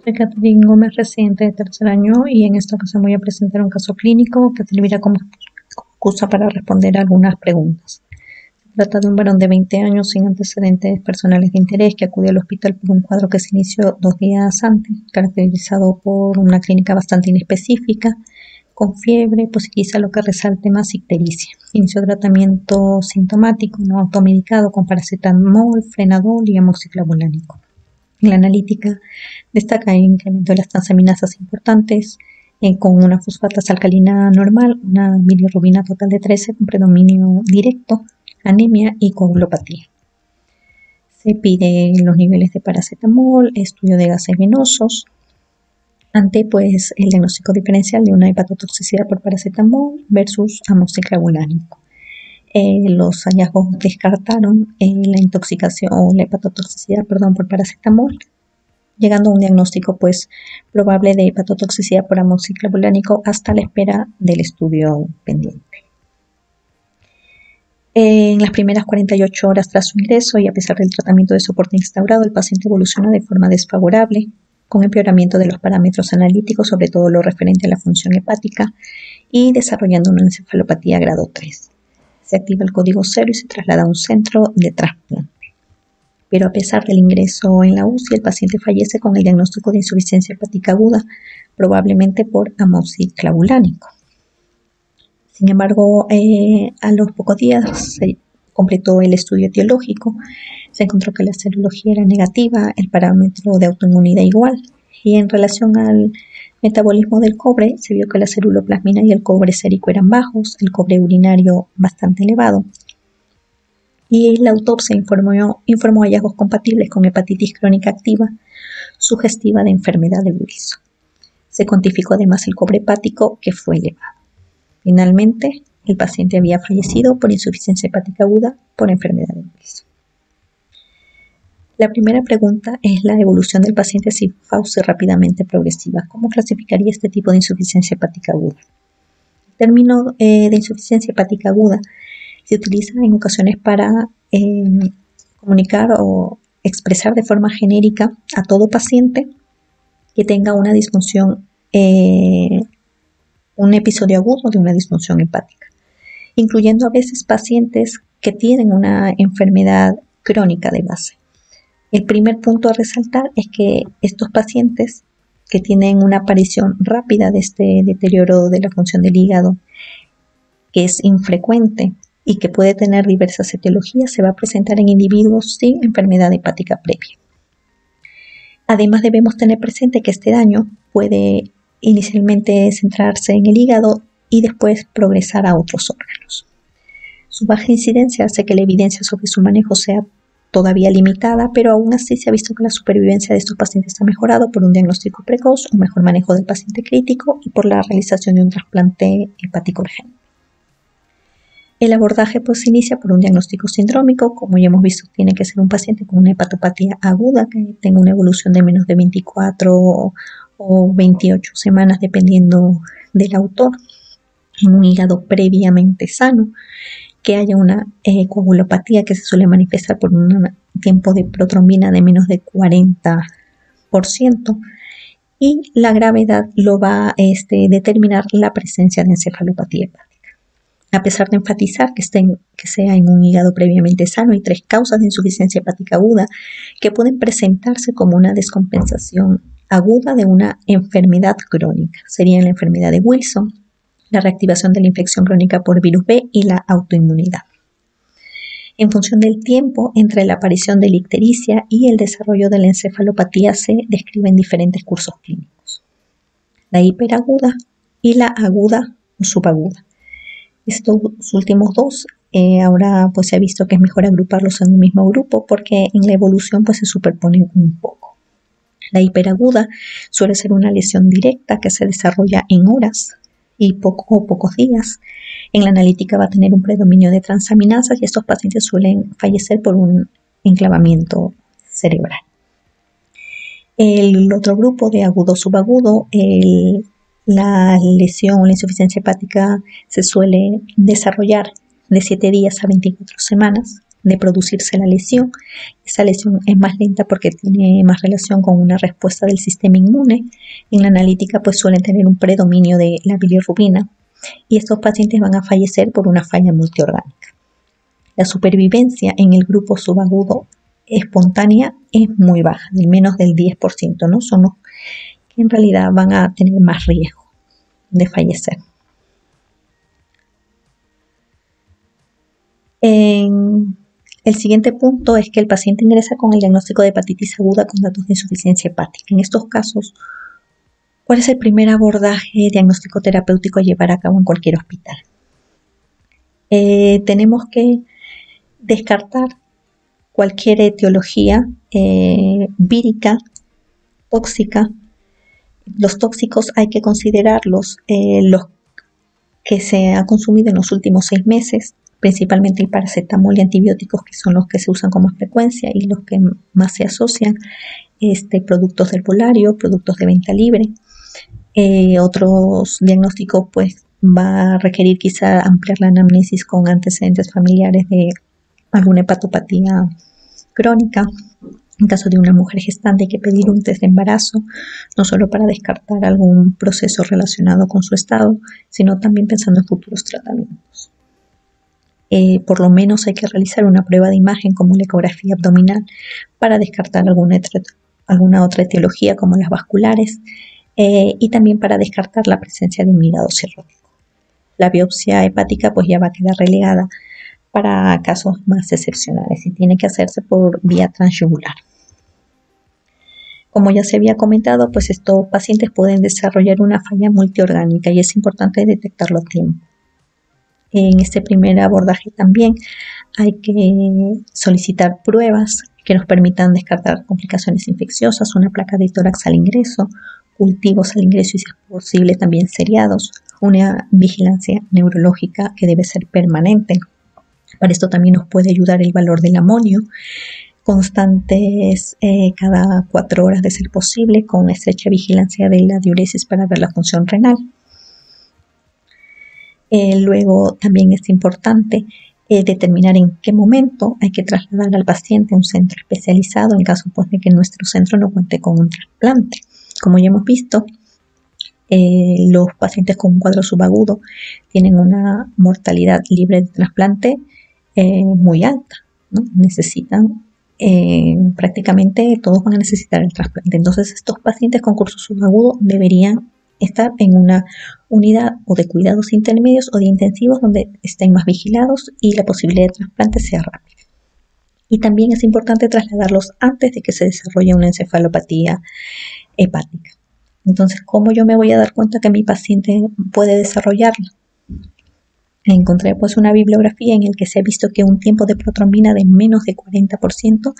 Soy Catherine Gómez, residente de tercer año, y en esta ocasión voy a presentar un caso clínico que servirá como excusa para responder algunas preguntas. Se trata de un varón de 20 años sin antecedentes personales de interés que acudió al hospital por un cuadro que se inició 2 días antes, caracterizado por una clínica bastante inespecífica, con fiebre, posibiliza lo que resalte más ictericia. Inició tratamiento sintomático no automedicado con paracetamol, frenadol y amoxiclavulánico. En la analítica destaca el incremento de las transaminasas importantes con una fosfatasa alcalina normal, una bilirrubina total de 13 con predominio directo, anemia y coagulopatía. Se pide los niveles de paracetamol, estudio de gases venosos, ante el diagnóstico diferencial de una hepatotoxicidad por paracetamol versus amoxiclavulánico. Los hallazgos descartaron la intoxicación o la hepatotoxicidad por paracetamol, llegando a un diagnóstico probable de hepatotoxicidad por amoxiclavulánico hasta la espera del estudio pendiente. En las primeras 48 horas tras su ingreso y a pesar del tratamiento de soporte instaurado, el paciente evoluciona de forma desfavorable, con empeoramiento de los parámetros analíticos, sobre todo lo referente a la función hepática, y desarrollando una encefalopatía grado 3. Se activa el código 0 y se traslada a un centro de trasplante. Pero a pesar del ingreso en la UCI, el paciente fallece con el diagnóstico de insuficiencia hepática aguda, probablemente por amoxiclavulánico. Sin embargo, a los pocos días se completó el estudio etiológico, se encontró que la serología era negativa, el parámetro de autoinmunidad igual, y en relación al metabolismo del cobre, se vio que la ceruloplasmina y el cobre sérico eran bajos, el cobre urinario bastante elevado. Y la autopsia informó hallazgos compatibles con hepatitis crónica activa sugestiva de enfermedad de Wilson. Se cuantificó además el cobre hepático, que fue elevado. Finalmente, el paciente había fallecido por insuficiencia hepática aguda por enfermedad de Wilson. La primera pregunta es la evolución del paciente si fauce rápidamente progresiva. ¿Cómo clasificaría este tipo de insuficiencia hepática aguda? El término de insuficiencia hepática aguda se utiliza en ocasiones para comunicar o expresar de forma genérica a todo paciente que tenga una disfunción, un episodio agudo de una disfunción hepática, incluyendo a veces pacientes que tienen una enfermedad crónica de base. El primer punto a resaltar es que estos pacientes que tienen una aparición rápida de este deterioro de la función del hígado, que es infrecuente y que puede tener diversas etiologías, se va a presentar en individuos sin enfermedad hepática previa. Además, debemos tener presente que este daño puede inicialmente centrarse en el hígado y después progresar a otros órganos. Su baja incidencia hace que la evidencia sobre su manejo sea todavía limitada, pero aún así se ha visto que la supervivencia de estos pacientes ha mejorado por un diagnóstico precoz, un mejor manejo del paciente crítico y por la realización de un trasplante hepático urgente. El abordaje se inicia por un diagnóstico sindrómico. Como ya hemos visto, tiene que ser un paciente con una hepatopatía aguda que tenga una evolución de menos de 24 o 28 semanas, dependiendo del autor, en un hígado previamente sano, que haya una coagulopatía que se suele manifestar por un tiempo de protrombina de menos de 40%, y la gravedad lo va a determinar la presencia de encefalopatía hepática. A pesar de enfatizar que sea en un hígado previamente sano, hay 3 causas de insuficiencia hepática aguda que pueden presentarse como una descompensación aguda de una enfermedad crónica. Serían la enfermedad de Wilson, la reactivación de la infección crónica por virus B y la autoinmunidad. En función del tiempo entre la aparición de la ictericia y el desarrollo de la encefalopatía se describen diferentes cursos clínicos: la hiperaguda y la aguda o subaguda. Estos últimos dos ahora se ha visto que es mejor agruparlos en un mismo grupo porque en la evolución se superponen un poco. La hiperaguda suele ser una lesión directa que se desarrolla en horas y pocos días. En la analítica va a tener un predominio de transaminasas y estos pacientes suelen fallecer por un enclavamiento cerebral. El otro grupo de agudo-subagudo, la lesión o la insuficiencia hepática se suele desarrollar de 7 días a 24 semanas de producirse la lesión. Esa lesión es más lenta porque tiene más relación con una respuesta del sistema inmune. En la analítica pues suelen tener un predominio de la bilirrubina y estos pacientes van a fallecer por una falla multiorgánica. La supervivencia en el grupo subagudo espontánea es muy baja, del menos del 10%, ¿no? Son los que en realidad van a tener más riesgo de fallecer. El siguiente punto es que el paciente ingresa con el diagnóstico de hepatitis aguda con datos de insuficiencia hepática. En estos casos, ¿cuál es el primer abordaje diagnóstico terapéutico a llevar a cabo en cualquier hospital? Tenemos que descartar cualquier etiología vírica, tóxica. Los tóxicos hay que considerarlos los que se ha consumido en los últimos 6 meses, principalmente el paracetamol y antibióticos, que son los que se usan con más frecuencia y los que más se asocian, productos del polario, productos de venta libre. Otros diagnósticos pues va a requerir quizá ampliar la anamnesis con antecedentes familiares de alguna hepatopatía crónica. En caso de una mujer gestante hay que pedir un test de embarazo, no solo para descartar algún proceso relacionado con su estado, sino también pensando en futuros tratamientos. Por lo menos hay que realizar una prueba de imagen como la ecografía abdominal para descartar alguna otra etiología como las vasculares y también para descartar la presencia de un hígado cirrótico. La biopsia hepática pues ya va a quedar relegada para casos más excepcionales y tiene que hacerse por vía transyugular. Como ya se había comentado, pues estos pacientes pueden desarrollar una falla multiorgánica y es importante detectarlo a tiempo. En este primer abordaje también hay que solicitar pruebas que nos permitan descartar complicaciones infecciosas, una placa de tórax al ingreso, cultivos al ingreso y si es posible también seriados, una vigilancia neurológica que debe ser permanente. Para esto también nos puede ayudar el valor del amonio, constantes cada 4 horas de ser posible, con estrecha vigilancia de la diuresis para ver la función renal. Luego también es importante determinar en qué momento hay que trasladar al paciente a un centro especializado en caso pues, de que nuestro centro no cuente con un trasplante. Como ya hemos visto, los pacientes con un cuadro subagudo tienen una mortalidad libre de trasplante muy alta, ¿no? Necesitan prácticamente todos van a necesitar el trasplante. Entonces estos pacientes con curso subagudo deberían estar en una unidad o de cuidados intermedios o de intensivos donde estén más vigilados y la posibilidad de trasplante sea rápida. Y también es importante trasladarlos antes de que se desarrolle una encefalopatía hepática. Entonces, ¿cómo yo me voy a dar cuenta que mi paciente puede desarrollarla? Encontré pues una bibliografía en la que se ha visto que un tiempo de protrombina de menos de 40%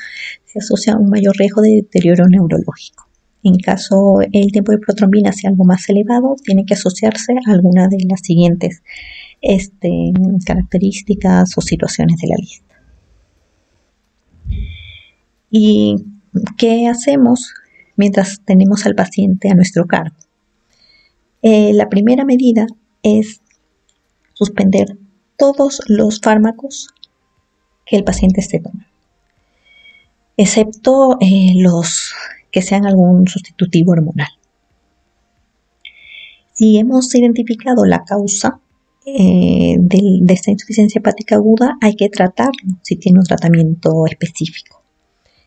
se asocia a un mayor riesgo de deterioro neurológico. En caso el tiempo de protrombina sea algo más elevado, tiene que asociarse a alguna de las siguientes características o situaciones de la lista. ¿Y qué hacemos mientras tenemos al paciente a nuestro cargo? La primera medida es suspender todos los fármacos que el paciente esté tomando, excepto los que sean algún sustitutivo hormonal. Si hemos identificado la causa de esta insuficiencia hepática aguda, hay que tratarlo si tiene un tratamiento específico.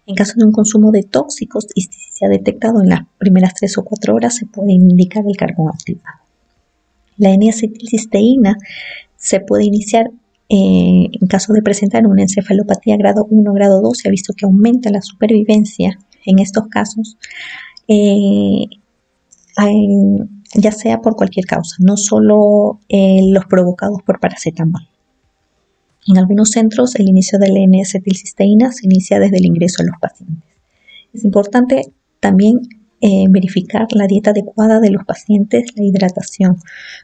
En caso de un consumo de tóxicos y si se ha detectado en las primeras 3 o 4 horas, se puede indicar el carbón activado. La N-acetilcisteína se puede iniciar en caso de presentar una encefalopatía grado 1 o grado 2. Se ha visto que aumenta la supervivencia en estos casos, ya sea por cualquier causa, no solo los provocados por paracetamol. En algunos centros, el inicio de la N-acetilcisteína se inicia desde el ingreso a los pacientes. Es importante también verificar la dieta adecuada de los pacientes, la hidratación.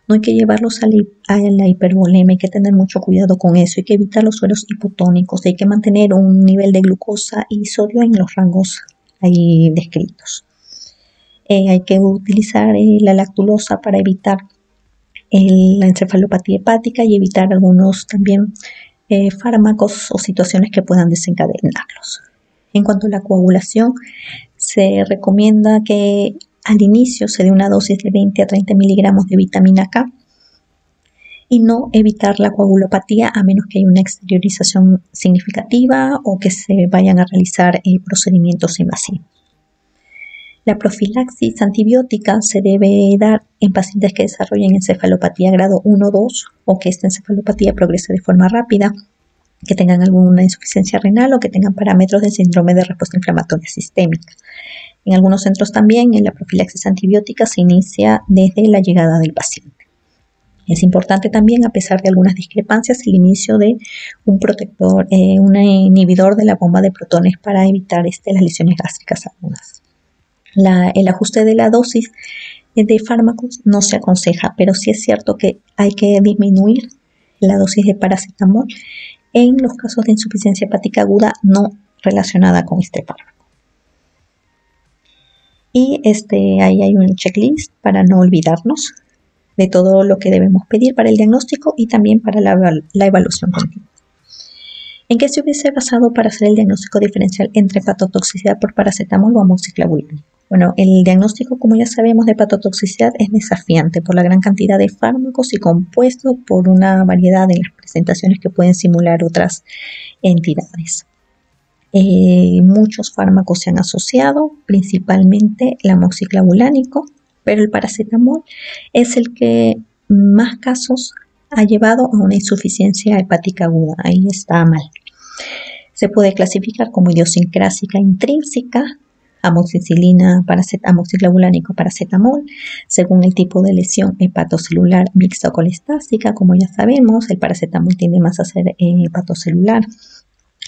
No hay que llevarlos a la hipervolemia, hay que tener mucho cuidado con eso, hay que evitar los sueros hipotónicos, hay que mantener un nivel de glucosa y sodio en los rangos ahí descritos. Hay que utilizar la lactulosa para evitar la encefalopatía hepática y evitar algunos también fármacos o situaciones que puedan desencadenarlos. En cuanto a la coagulación, se recomienda que al inicio se dé una dosis de 20 a 30 miligramos de vitamina K y no evitar la coagulopatía a menos que haya una exteriorización significativa o que se vayan a realizar procedimientos invasivos. La profilaxis antibiótica se debe dar en pacientes que desarrollen encefalopatía grado 1 o 2 o que esta encefalopatía progrese de forma rápida, que tengan alguna insuficiencia renal o que tengan parámetros del síndrome de respuesta inflamatoria sistémica. En algunos centros también la profilaxis antibiótica se inicia desde la llegada del paciente. Es importante también, a pesar de algunas discrepancias, el inicio de un protector, un inhibidor de la bomba de protones para evitar las lesiones gástricas agudas. El ajuste de la dosis de fármacos no se aconseja, pero sí es cierto que hay que disminuir la dosis de paracetamol en los casos de insuficiencia hepática aguda no relacionada con este fármaco. Y ahí hay un checklist para no olvidarnos de todo lo que debemos pedir para el diagnóstico y también para la evaluación continua. ¿En qué se hubiese basado para hacer el diagnóstico diferencial entre hepatotoxicidad por paracetamol o amoxiclavulánico? Bueno, el diagnóstico, como ya sabemos, de hepatotoxicidad es desafiante por la gran cantidad de fármacos y compuestos, por una variedad de las presentaciones que pueden simular otras entidades. Muchos fármacos se han asociado, principalmente el amoxiclavulánico, pero el paracetamol es el que más casos ha llevado a una insuficiencia hepática aguda. Ahí está mal. Se puede clasificar como idiosincrásica intrínseca, amoxicilina, amoxiclavulánico, paracetamol, según el tipo de lesión hepatocelular mixta o colestásica. Como ya sabemos, el paracetamol tiende más a ser hepatocelular,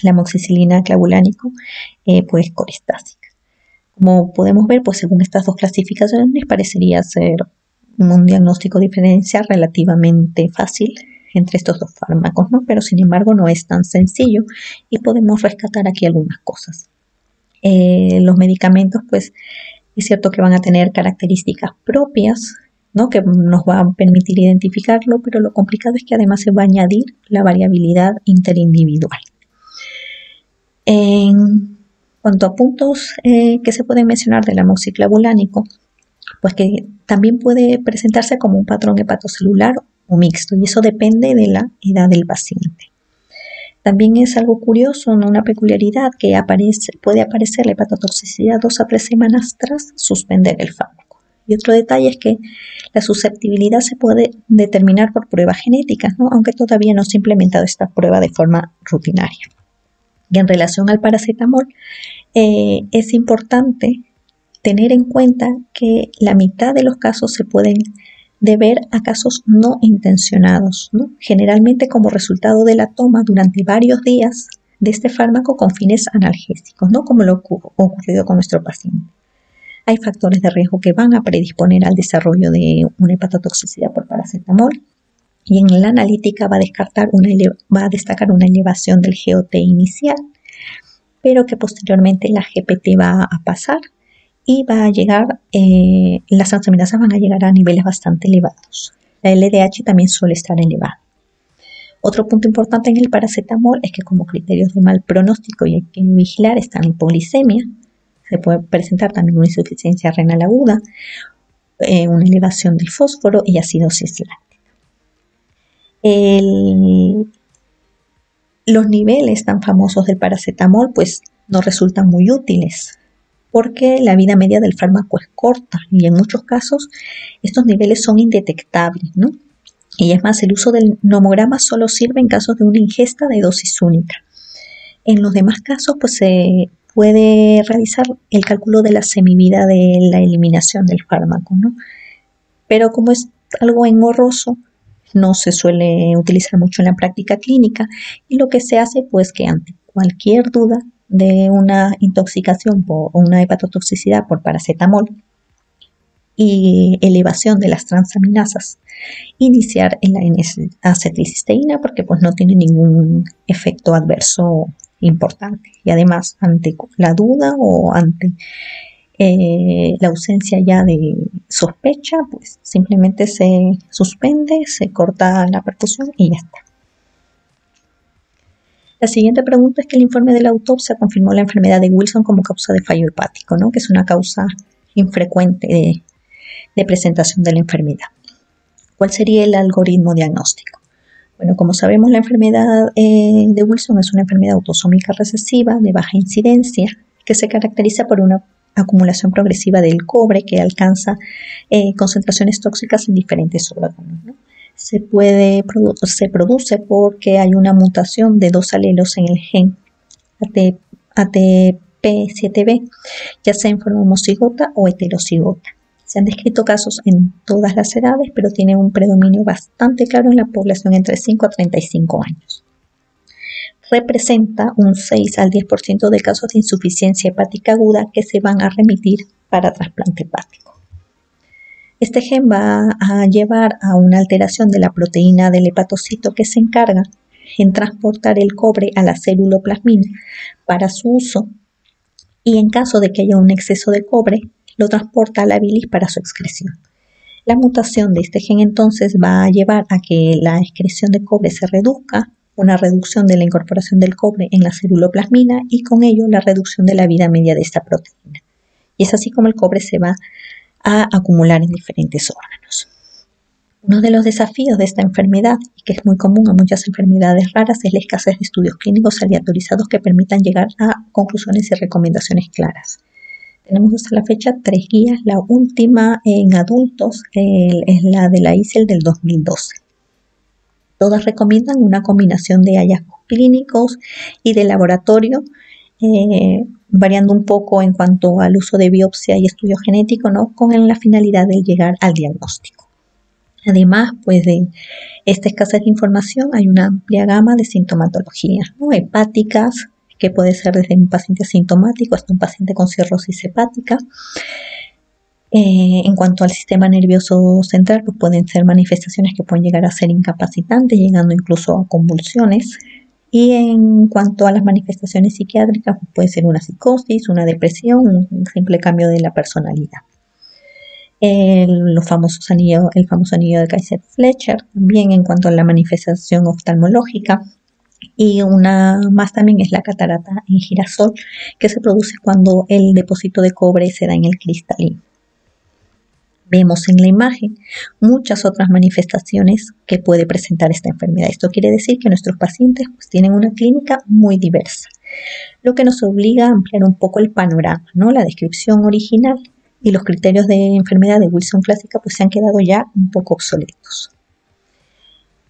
la amoxicilina clavulánico, pues colestásica. Como podemos ver, pues según estas dos clasificaciones parecería ser un diagnóstico diferencial relativamente fácil entre estos dos fármacos, ¿no? Pero sin embargo no es tan sencillo y podemos rescatar aquí algunas cosas. Los medicamentos, pues es cierto que van a tener características propias, ¿no? Que nos van a permitir identificarlo, pero lo complicado es que además se va a añadir la variabilidad interindividual. En cuanto a puntos que se pueden mencionar del amoxiclavulánico, pues que también puede presentarse como un patrón hepatocelular o mixto, y eso depende de la edad del paciente. También es algo curioso, ¿no? Una peculiaridad que puede aparecer la hepatotoxicidad 2 a 3 semanas tras suspender el fármaco. Y otro detalle es que la susceptibilidad se puede determinar por pruebas genéticas, ¿no? Aunque todavía no se ha implementado esta prueba de forma rutinaria. Y en relación al paracetamol, es importante tener en cuenta que la mitad de los casos se pueden deber a casos no intencionados, ¿no? Generalmente como resultado de la toma durante varios días de este fármaco con fines analgésicos, ¿no? Como lo ocurrido con nuestro paciente. Hay factores de riesgo que van a predisponer al desarrollo de una hepatotoxicidad por paracetamol, y en la analítica va a destacar una elevación del GOT inicial, pero que posteriormente la GPT va a pasar y va a llegar, las transaminasas van a llegar a niveles bastante elevados. La LDH también suele estar elevada. Otro punto importante en el paracetamol es que como criterios de mal pronóstico y hay que vigilar está la hipoglicemia. Se puede presentar también una insuficiencia renal aguda, una elevación del fósforo y acidosis láctica. Los niveles tan famosos del paracetamol pues no resultan muy útiles, porque la vida media del fármaco es corta y en muchos casos estos niveles son indetectables, ¿no? Y es más, el uso del nomograma solo sirve en casos de una ingesta de dosis única. En los demás casos, pues se puede realizar el cálculo de la semivida de la eliminación del fármaco, ¿no? Pero como es algo engorroso, no se suele utilizar mucho en la práctica clínica, y lo que se hace, pues que ante cualquier duda de una intoxicación o una hepatotoxicidad por paracetamol y elevación de las transaminasas, iniciar en la N-acetilcisteína porque pues no tiene ningún efecto adverso importante, y además ante la duda o ante la ausencia ya de sospecha, pues simplemente se suspende, se corta la perfusión y ya está. La siguiente pregunta es que el informe de la autopsia confirmó la enfermedad de Wilson como causa de fallo hepático, ¿no? Que es una causa infrecuente de presentación de la enfermedad. ¿Cuál sería el algoritmo diagnóstico? Bueno, como sabemos, la enfermedad de Wilson es una enfermedad autosómica recesiva de baja incidencia que se caracteriza por una acumulación progresiva del cobre que alcanza concentraciones tóxicas en diferentes órganos, ¿no? Se produce porque hay una mutación de 2 alelos en el gen ATP7B, ya sea en forma homocigota o heterocigota. Se han descrito casos en todas las edades, pero tiene un predominio bastante claro en la población entre 5 a 35 años. Representa un 6 al 10% de casos de insuficiencia hepática aguda que se van a remitir para trasplante hepático. Este gen va a llevar a una alteración de la proteína del hepatocito que se encarga en transportar el cobre a la ceruloplasmina para su uso, y en caso de que haya un exceso de cobre, lo transporta a la bilis para su excreción. La mutación de este gen entonces va a llevar a que la excreción de cobre se reduzca, una reducción de la incorporación del cobre en la ceruloplasmina y con ello la reducción de la vida media de esta proteína. Y es así como el cobre se va a acumular en diferentes órganos. Uno de los desafíos de esta enfermedad, y que es muy común a muchas enfermedades raras, es la escasez de estudios clínicos aleatorizados que permitan llegar a conclusiones y recomendaciones claras. Tenemos hasta la fecha 3 guías. La última en adultos es la de la ICEL del 2012. Todas recomiendan una combinación de hallazgos clínicos y de laboratorio, variando un poco en cuanto al uso de biopsia y estudio genético, ¿no? Con la finalidad de llegar al diagnóstico. Además, pues de esta escasez de información, hay una amplia gama de sintomatologías, ¿no? Hepáticas, que puede ser desde un paciente asintomático hasta un paciente con cirrosis hepática. En cuanto al sistema nervioso central, pues pueden ser manifestaciones que pueden llegar a ser incapacitantes, llegando incluso a convulsiones. Y en cuanto a las manifestaciones psiquiátricas, pues puede ser una psicosis, una depresión, un simple cambio de la personalidad. El famoso anillo de Kaiser-Fletcher, también en cuanto a la manifestación oftalmológica. Y una más también es la catarata en girasol, que se produce cuando el depósito de cobre se da en el cristalino. Vemos en la imagen muchas otras manifestaciones que puede presentar esta enfermedad. Esto quiere decir que nuestros pacientes pues, tienen una clínica muy diversa, lo que nos obliga a ampliar un poco el panorama, ¿no? La descripción original y los criterios de enfermedad de Wilson clásica pues, se han quedado ya un poco obsoletos.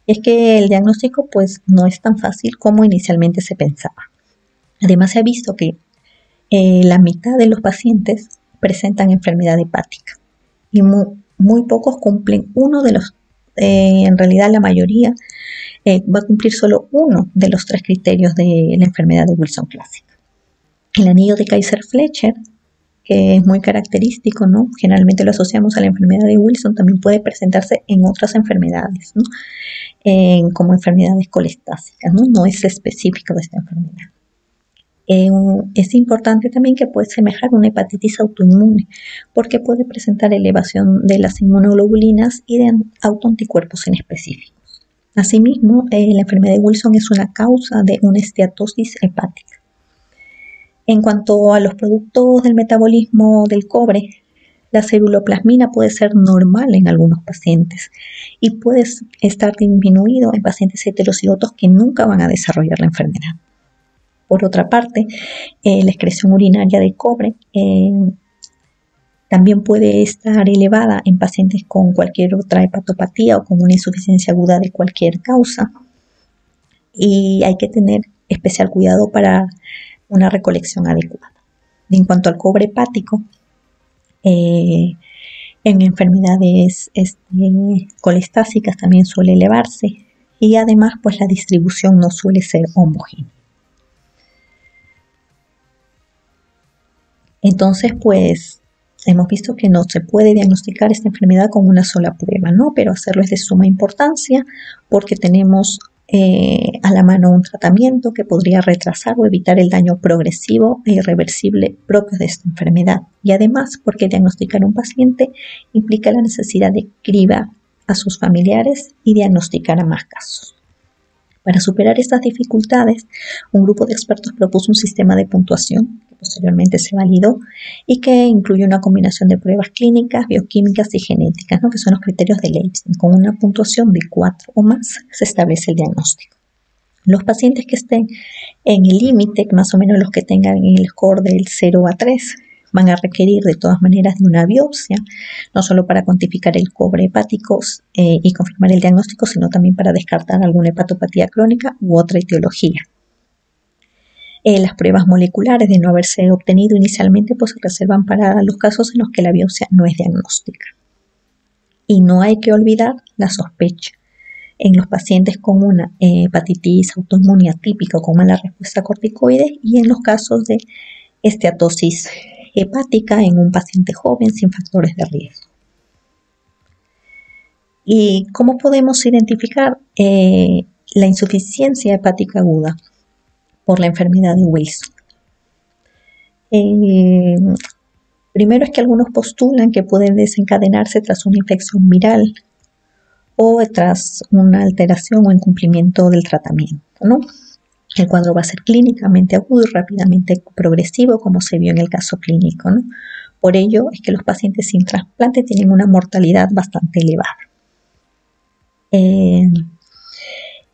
Es que el diagnóstico pues, no es tan fácil como inicialmente se pensaba. Además, se ha visto que la mitad de los pacientes presentan enfermedad hepática y muy pocos cumplen uno de los, en realidad la mayoría va a cumplir solo uno de los 3 criterios de la enfermedad de Wilson clásica. El anillo de Kaiser-Fletcher, que es muy característico, ¿no? Generalmente lo asociamos a la enfermedad de Wilson, también puede presentarse en otras enfermedades, ¿no? Como enfermedades colestásicas, ¿no? No es específico de esta enfermedad. Es importante también que puede semejar una hepatitis autoinmune, porque puede presentar elevación de las inmunoglobulinas y de autoanticuerpos inespecíficos. Asimismo, la enfermedad de Wilson es una causa de una esteatosis hepática. En cuanto a los productos del metabolismo del cobre, la ceruloplasmina puede ser normal en algunos pacientes y puede estar disminuido en pacientes heterocigotos que nunca van a desarrollar la enfermedad. Por otra parte, la excreción urinaria de cobre también puede estar elevada en pacientes con cualquier otra hepatopatía o con una insuficiencia aguda de cualquier causa. Y hay que tener especial cuidado para una recolección adecuada. En cuanto al cobre hepático, en enfermedades colestásicas también suele elevarse y además pues la distribución no suele ser homogénea. Entonces, pues, hemos visto que no se puede diagnosticar esta enfermedad con una sola prueba, ¿no? Pero hacerlo es de suma importancia porque tenemos a la mano un tratamiento que podría retrasar o evitar el daño progresivo e irreversible propio de esta enfermedad. Y además, porque diagnosticar un paciente implica la necesidad de cribar a sus familiares y diagnosticar a más casos. Para superar estas dificultades, un grupo de expertos propuso un sistema de puntuación que posteriormente se validó y que incluye una combinación de pruebas clínicas, bioquímicas y genéticas, ¿no? Que son los criterios de Leibniz. Con una puntuación de 4 o más se establece el diagnóstico. Los pacientes que estén en el límite, más o menos los que tengan el score del 0 a 3, van a requerir de todas maneras de una biopsia, no solo para cuantificar el cobre hepático y confirmar el diagnóstico, sino también para descartar alguna hepatopatía crónica u otra etiología. Las pruebas moleculares, de no haberse obtenido inicialmente, pues se reservan para los casos en los que la biopsia no es diagnóstica. Y no hay que olvidar la sospecha. En los pacientes con una hepatitis autoinmune atípica o con mala respuesta a corticoides y en los casos de esteatosis hepática en un paciente joven sin factores de riesgo. ¿Y cómo podemos identificar la insuficiencia hepática aguda por la enfermedad de Wilson? Primero es que algunos postulan que puede desencadenarse tras una infección viral o tras una alteración o incumplimiento del tratamiento, ¿no? El cuadro va a ser clínicamente agudo y rápidamente progresivo, como se vio en el caso clínico, ¿no? Por ello es que los pacientes sin trasplante tienen una mortalidad bastante elevada.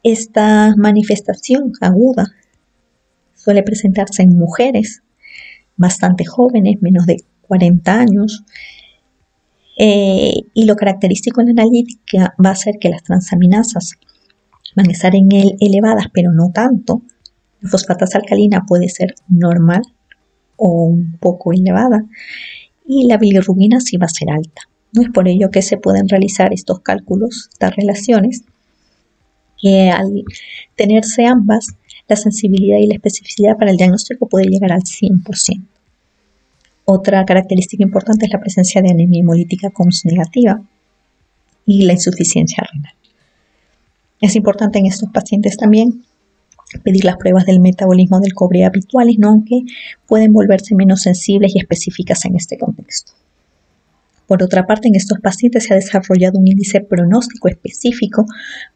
Esta manifestación aguda suele presentarse en mujeres bastante jóvenes, menos de 40 años, y lo característico en la analítica va a ser que las transaminasas van a estar en él elevadas, pero no tanto. La fosfatasa alcalina puede ser normal o un poco elevada y la bilirrubina sí va a ser alta. No es por ello que se pueden realizar estos cálculos, estas relaciones, que al tenerse ambas, la sensibilidad y la especificidad para el diagnóstico puede llegar al 100%. Otra característica importante es la presencia de anemia hemolítica COMS negativa y la insuficiencia renal. Es importante en estos pacientes también pedir las pruebas del metabolismo del cobre habituales, ¿no? Aunque pueden volverse menos sensibles y específicas en este contexto. Por otra parte, en estos pacientes se ha desarrollado un índice pronóstico específico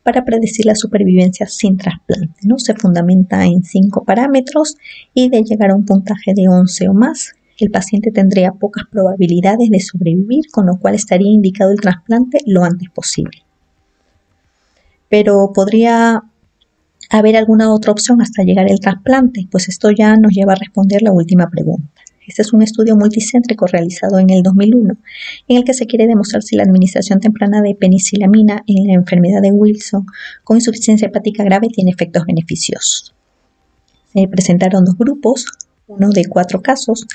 para predecir la supervivencia sin trasplante, ¿no? Se fundamenta en 5 parámetros y de llegar a un puntaje de 11 o más, el paciente tendría pocas probabilidades de sobrevivir, con lo cual estaría indicado el trasplante lo antes posible. Pero podría haber alguna otra opción hasta llegar al trasplante, pues esto ya nos lleva a responder la última pregunta. Este es un estudio multicéntrico realizado en el 2001, en el que se quiere demostrar si la administración temprana de penicilamina en la enfermedad de Wilson con insuficiencia hepática grave tiene efectos beneficiosos. Se presentaron 2 grupos, uno de 4 casos,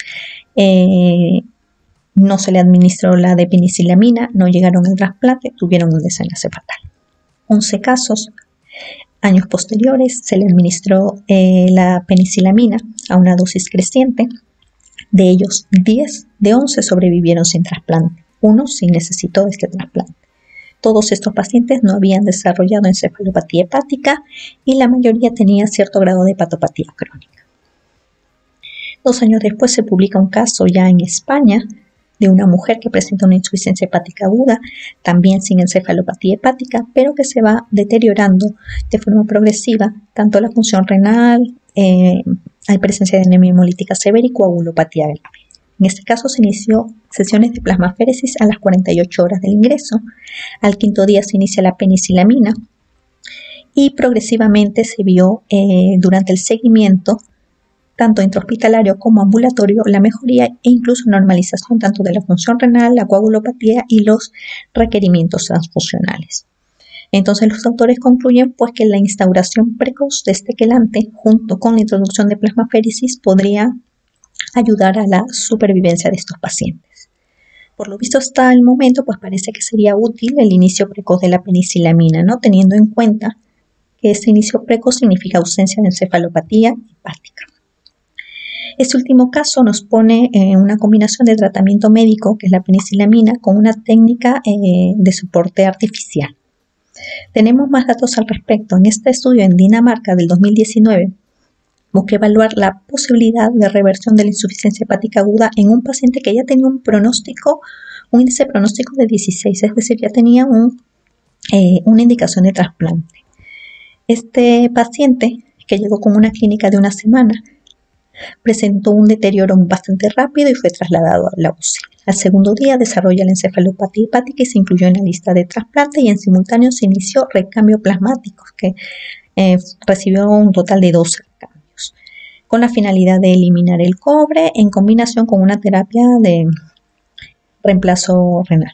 no se le administró la de penicilamina, no llegaron al trasplante, tuvieron un desenlace fatal. 11 casos, años posteriores, se le administró la penicilamina a una dosis creciente. De ellos, 10 de 11 sobrevivieron sin trasplante. 1 sí necesitó este trasplante. Todos estos pacientes no habían desarrollado encefalopatía hepática y la mayoría tenía cierto grado de hepatopatía crónica. 2 años después se publica un caso ya en España de una mujer que presenta una insuficiencia hepática aguda, también sin encefalopatía hepática, pero que se va deteriorando de forma progresiva, tanto la función renal, hay presencia de anemia hemolítica severa y coagulopatía grave. En este caso se inició sesiones de plasmaféresis a las 48 horas del ingreso. Al 5.º día se inicia la penicilamina y progresivamente se vio durante el seguimiento, tanto intrahospitalario como ambulatorio, la mejoría e incluso normalización tanto de la función renal, la coagulopatía y los requerimientos transfusionales. Entonces los autores concluyen pues que la instauración precoz de este quelante junto con la introducción de plasmaféresis podría ayudar a la supervivencia de estos pacientes. Por lo visto hasta el momento pues parece que sería útil el inicio precoz de la penicilamina, ¿no? Teniendo en cuenta que este inicio precoz significa ausencia de encefalopatía hepática. Este último caso nos pone una combinación de tratamiento médico, que es la penicilamina, con una técnica de soporte artificial. Tenemos más datos al respecto. En este estudio en Dinamarca del 2019, busqué evaluar la posibilidad de reversión de la insuficiencia hepática aguda en un paciente que ya tenía un índice pronóstico de 16, es decir, ya tenía una indicación de trasplante. Este paciente, que llegó con una clínica de una semana, presentó un deterioro bastante rápido y fue trasladado a la UCI. Al segundo día desarrolla la encefalopatía hepática y se incluyó en la lista de trasplante, y en simultáneo se inició recambio plasmático, que recibió un total de 12 cambios, con la finalidad de eliminar el cobre en combinación con una terapia de reemplazo renal.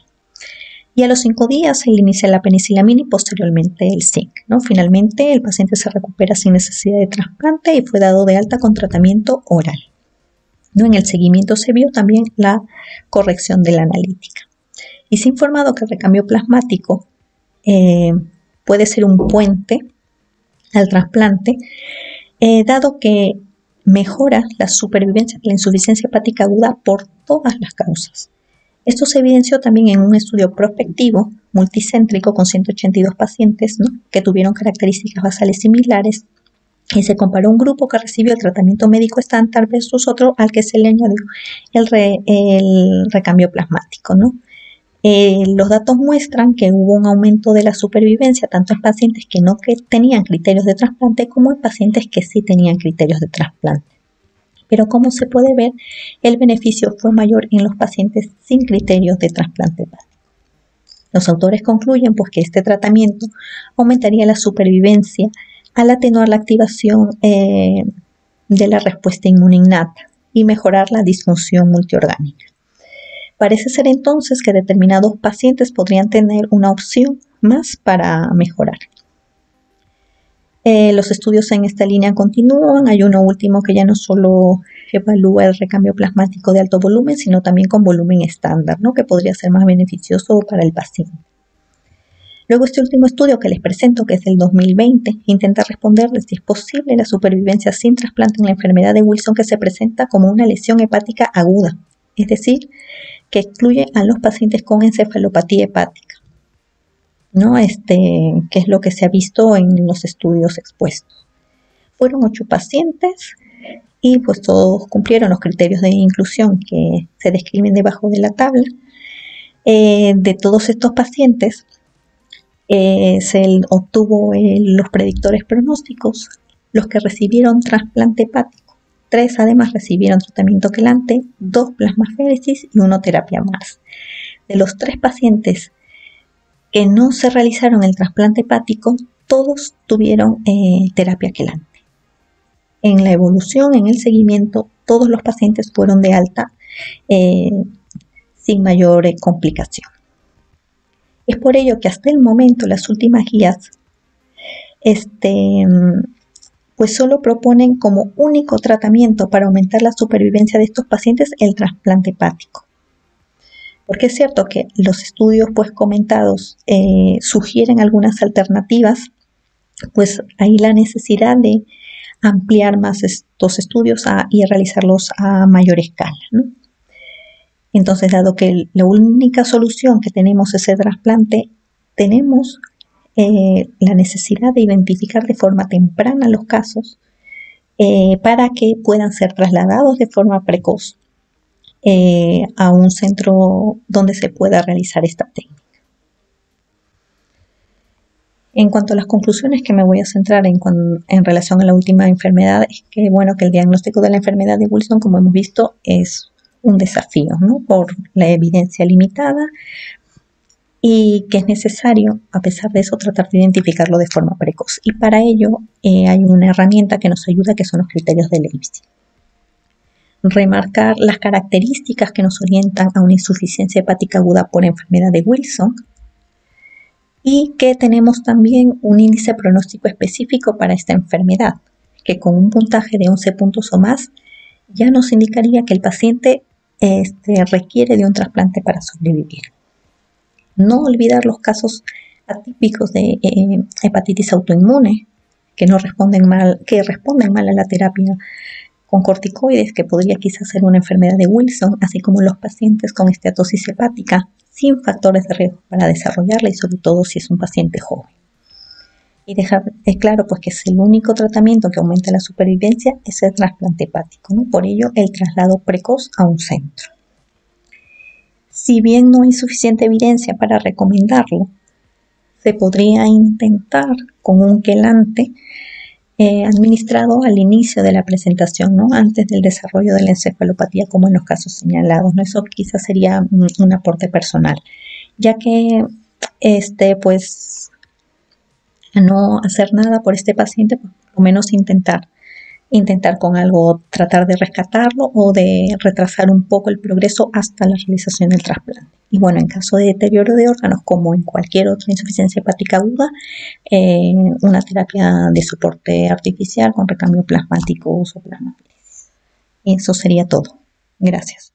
Y a los 5 días se le inicia la penicilamina y posteriormente el zinc, ¿no? Finalmente el paciente se recupera sin necesidad de trasplante y fue dado de alta con tratamiento oral, ¿no? En el seguimiento se vio también la corrección de la analítica. Y se ha informado que el recambio plasmático puede ser un puente al trasplante, dado que mejora la supervivencia de la insuficiencia hepática aguda por todas las causas. Esto se evidenció también en un estudio prospectivo multicéntrico con 182 pacientes, ¿no?, que tuvieron características basales similares, y se comparó un grupo que recibió el tratamiento médico estándar versus otro al que se le añadió el recambio plasmático, ¿no? Los datos muestran que hubo un aumento de la supervivencia tanto en pacientes que no tenían criterios de trasplante como en pacientes que sí tenían criterios de trasplante. Pero como se puede ver, el beneficio fue mayor en los pacientes sin criterios de trasplante hepático. Los autores concluyen pues que este tratamiento aumentaría la supervivencia al atenuar la activación de la respuesta inmune innata y mejorar la disfunción multiorgánica. Parece ser entonces que determinados pacientes podrían tener una opción más para mejorar. Los estudios en esta línea continúan. Hay uno último que ya no solo evalúa el recambio plasmático de alto volumen, sino también con volumen estándar, ¿no?, que podría ser más beneficioso para el paciente. Luego, este último estudio que les presento, que es del 2020, intenta responderles si es posible la supervivencia sin trasplante en la enfermedad de Wilson, que se presenta como una lesión hepática aguda, es decir, que excluye a los pacientes con encefalopatía hepática, ¿no? Que es lo que se ha visto en los estudios expuestos. Fueron 8 pacientes y pues todos cumplieron los criterios de inclusión que se describen debajo de la tabla. De todos estos pacientes se obtuvo los predictores pronósticos, los que recibieron trasplante hepático. 3 además recibieron tratamiento quelante, 2 plasmaféresis y 1 terapia MARS. De los 3 pacientes que no se realizaron el trasplante hepático, todos tuvieron terapia quelante. En la evolución, en el seguimiento, todos los pacientes fueron de alta sin mayor complicación. Es por ello que hasta el momento las últimas guías pues solo proponen como único tratamiento para aumentar la supervivencia de estos pacientes el trasplante hepático. Porque es cierto que los estudios pues comentados sugieren algunas alternativas, pues hay la necesidad de ampliar más estos estudios y realizarlos a mayor escala, ¿no? Entonces, dado que la única solución que tenemos es el trasplante, tenemos la necesidad de identificar de forma temprana los casos para que puedan ser trasladados de forma precoz a un centro donde se pueda realizar esta técnica. En cuanto a las conclusiones que me voy a centrar en relación a la última enfermedad, es que, bueno, que el diagnóstico de la enfermedad de Wilson, como hemos visto, es un desafío, ¿no?, por la evidencia limitada, y que es necesario, a pesar de eso, tratar de identificarlo de forma precoz. Y para ello hay una herramienta que nos ayuda, que son los criterios de Leipzig. Remarcar las características que nos orientan a una insuficiencia hepática aguda por enfermedad de Wilson, y que tenemos también un índice pronóstico específico para esta enfermedad, que con un puntaje de 11 puntos o más ya nos indicaría que el paciente requiere de un trasplante para sobrevivir. No olvidar los casos atípicos de hepatitis autoinmune que responden mal a la terapia con corticoides, que podría quizás ser una enfermedad de Wilson, así como los pacientes con esteatosis hepática sin factores de riesgo para desarrollarla, y sobre todo si es un paciente joven. Y dejar claro pues que es el único tratamiento que aumenta la supervivencia es el trasplante hepático, ¿no? Por ello, el traslado precoz a un centro. Si bien no hay suficiente evidencia para recomendarlo, se podría intentar con un quelante administrado al inicio de la presentación, ¿no? Antes del desarrollo de la encefalopatía, como en los casos señalados, ¿no? Eso quizás sería un aporte personal, ya que pues a no hacer nada por este paciente, pues por lo menos intentar con algo, tratar de rescatarlo o de retrasar un poco el progreso hasta la realización del trasplante. Y bueno, en caso de deterioro de órganos, como en cualquier otra insuficiencia hepática aguda, una terapia de soporte artificial con recambio plasmático o plasmaféresis. Eso sería todo. Gracias.